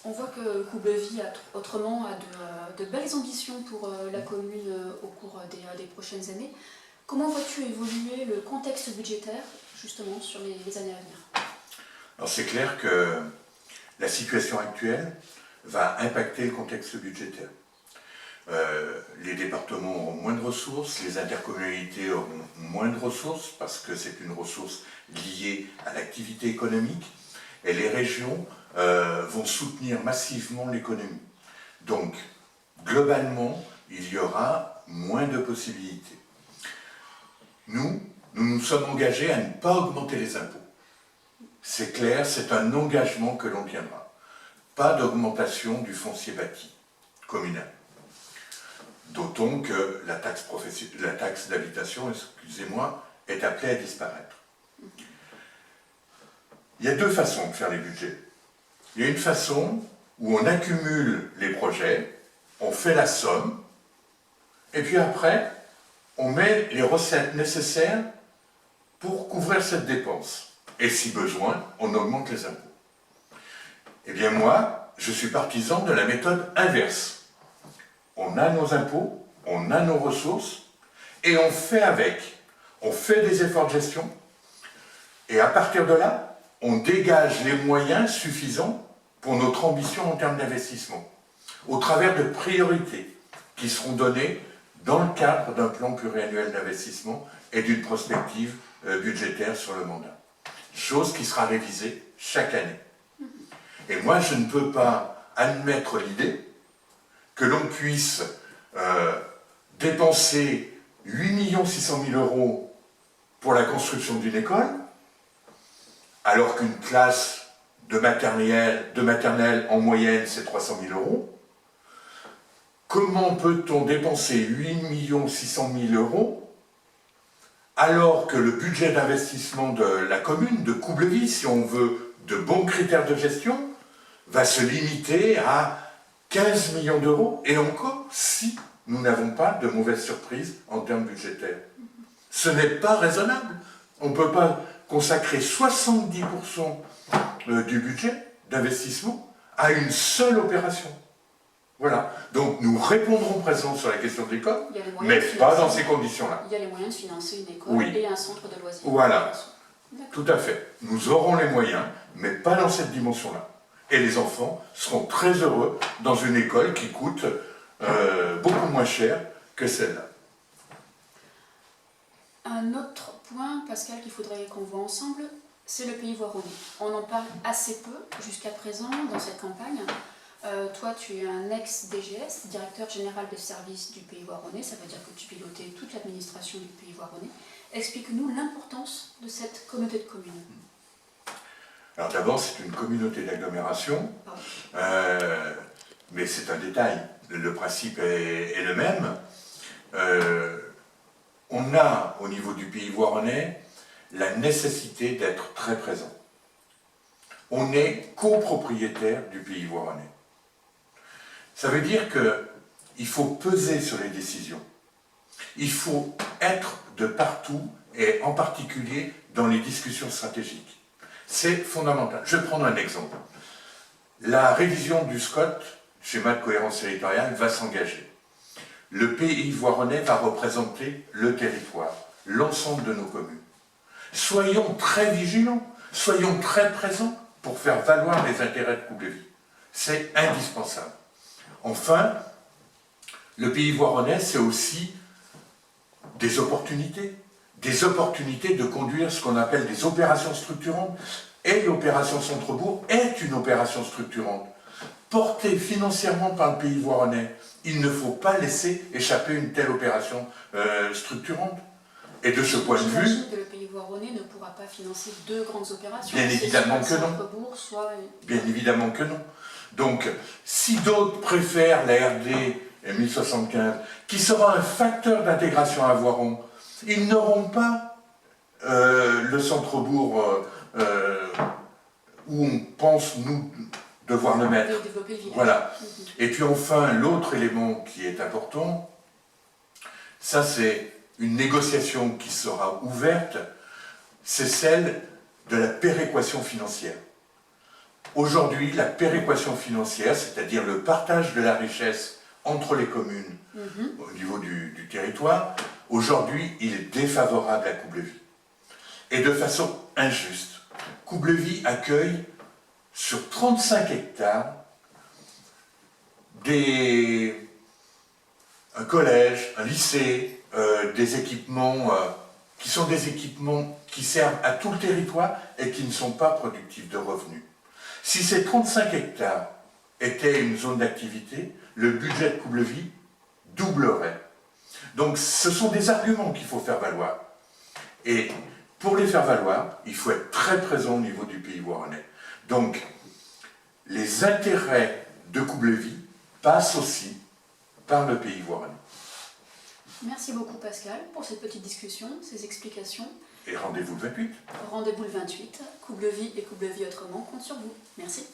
On voit que Coublevies autrement a de belles ambitions pour la commune au cours des prochaines années. Comment vois-tu évoluer le contexte budgétaire justement sur les années à venir? Alors c'est clair que la situation actuelle va impacter le contexte budgétaire. Les départements auront moins de ressources, les intercommunalités auront moins de ressources parce que c'est une ressource liée à l'activité économique et les régions vont soutenir massivement l'économie. Donc, globalement, il y aura moins de possibilités. Nous nous sommes engagés à ne pas augmenter les impôts. C'est clair, c'est un engagement que l'on tiendra. Pas d'augmentation du foncier bâti communal. D'autant que la taxe d'habitation, excusez-moi, est appelée à disparaître. Il y a deux façons de faire les budgets. Il y a une façon où on accumule les projets, on fait la somme, et puis après, on met les recettes nécessaires pour couvrir cette dépense. Et si besoin, on augmente les impôts. Eh bien moi, je suis partisan de la méthode inverse. On a nos impôts, on a nos ressources, et on fait avec. On fait des efforts de gestion, et à partir de là, on dégage les moyens suffisants pour notre ambition en termes d'investissement, au travers de priorités qui seront données dans le cadre d'un plan pluriannuel d'investissement et d'une prospective budgétaire sur le mandat. Chose qui sera révisée chaque année. Et moi, je ne peux pas admettre l'idée que l'on puisse dépenser 8 600 000 € pour la construction d'une école, alors qu'une classe de maternelle en moyenne, c'est 300 000 €. Comment peut-on dépenser 8 600 000 € alors que le budget d'investissement de la commune, de Coublevies, si on veut de bons critères de gestion, va se limiter à 15 millions d'euros, et encore si nous n'avons pas de mauvaises surprises en termes budgétaires. Ce n'est pas raisonnable. On ne peut pas consacrer 70% du budget d'investissement à une seule opération. Voilà. Donc nous répondrons présent sur la question de l'école, mais pas dans ces conditions-là. Il y a les moyens de financer une école et un centre de loisirs. Voilà. Tout à fait. Nous aurons les moyens, mais pas dans cette dimension-là. Et les enfants seront très heureux dans une école qui coûte beaucoup moins cher que celle-là. Un autre point, Pascal, qu'il faudrait qu'on voit ensemble, c'est le Pays Voironnais. On en parle assez peu jusqu'à présent dans cette campagne. Toi, tu es un ex-DGS, directeur général des services du Pays Voironnais. Ça veut dire que tu pilotais toute l'administration du Pays Voironnais. Explique-nous l'importance de cette communauté de communes. Alors d'abord, c'est une communauté d'agglomération, mais c'est un détail. Le principe est le même. On a, au niveau du Pays Voironnais, la nécessité d'être très présent. On est copropriétaire du Pays Voironnais. Ça veut dire qu'il faut peser sur les décisions. Il faut être de partout, et en particulier dans les discussions stratégiques. C'est fondamental. Je vais prendre un exemple. La révision du SCOT, schéma de cohérence territoriale, va s'engager. Le Pays Voironnais va représenter le territoire, l'ensemble de nos communes. Soyons très vigilants, soyons très présents pour faire valoir les intérêts de Coublevies. C'est indispensable. Enfin, le Pays Voironnais, c'est aussi des opportunités de conduire ce qu'on appelle des opérations structurantes. Et l'opération Centre-Bourg est une opération structurante, portée financièrement par le Pays Voironnais. Il ne faut pas laisser échapper une telle opération structurante. Et de ce point de vue... J'imagine que le Pays Voironnais ne pourra pas financer deux grandes opérations. Bien évidemment que non. Bien évidemment que non. Donc, si d'autres préfèrent la RD 1075, qui sera un facteur d'intégration à Voiron, ils n'auront pas le centre-bourg où on pense, nous, devoir le mettre. Voilà. Et puis enfin, l'autre élément qui est important, ça c'est une négociation qui sera ouverte, c'est celle de la péréquation financière. Aujourd'hui, la péréquation financière, c'est-à-dire le partage de la richesse entre les communes au niveau du territoire, aujourd'hui, il est défavorable à Coublevis. Et de façon injuste. Coublevis accueille sur 35 hectares un collège, un lycée, des équipements qui sont des équipements qui servent à tout le territoire et qui ne sont pas productifs de revenus. Si ces 35 hectares étaient une zone d'activité, le budget de Coublevis doublerait. Donc ce sont des arguments qu'il faut faire valoir. Et pour les faire valoir, il faut être très présent au niveau du Pays Voironnais. Donc les intérêts de Coublevis passent aussi par le Pays Voironnais. Merci beaucoup Pascal pour cette petite discussion, ces explications. Et rendez-vous le 28. Rendez-vous le 28. Coublevis et Coublevis autrement comptent sur vous. Merci.